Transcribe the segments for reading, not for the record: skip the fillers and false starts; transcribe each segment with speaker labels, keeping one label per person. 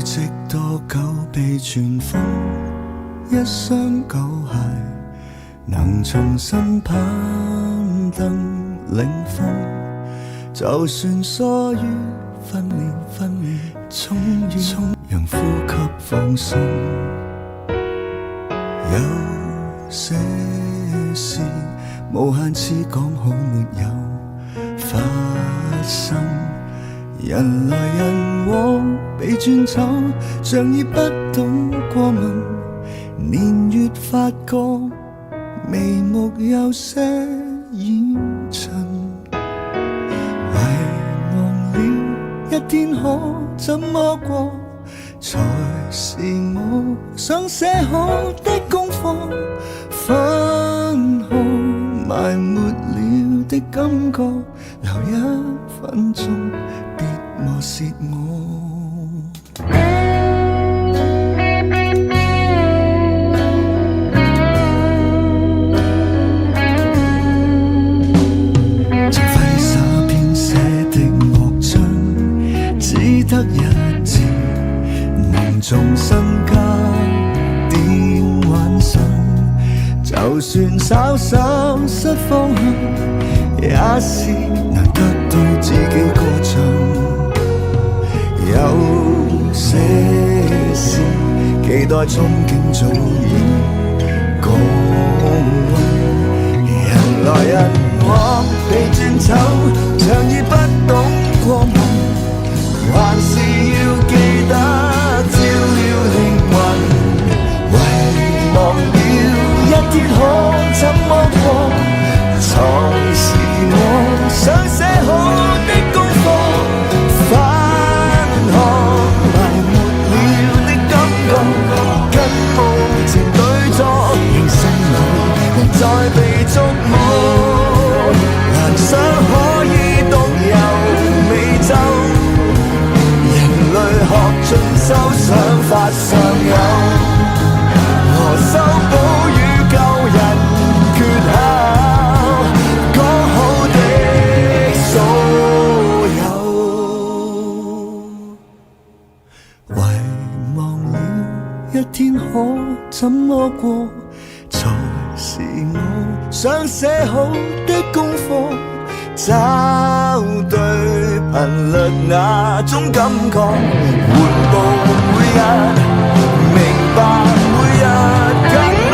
Speaker 1: 積多久被傳風，一雙狗鞋能重新攀登嶺峰。就算疏於訓練，終於讓呼吸放鬆。有些事無限次講好沒有發生，人來人往被轉走，像已不懂過問，年月發覺眉目有些掩襯，遺忘了一天可怎麼過，才是我想寫好的功課，分開埋沒了的感覺，留一分鐘別磨蝕我。情揮灑編寫的樂章，只得一字，能重新加點幻想。就算稍稍失方向，也是難得對自己歌唱。有些事期待憧憬早已降溫，人來人往被轉走，像已不懂過問，還是要記得照料靈魂。遺忘了一天可怎麼過，才是我想寫好的功課。翻看埋沒了的感覺，跟無情對坐，仍心裏人在被觸摸，幻想可以獨遊美洲，人類學盡修想法尚有，何修補與舊人缺口，講好的所有，遺忘了一天可怎麼過，才是我想寫好的功課。找對頻率那種感覺，緩步每日，明白每日更多。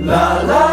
Speaker 1: La la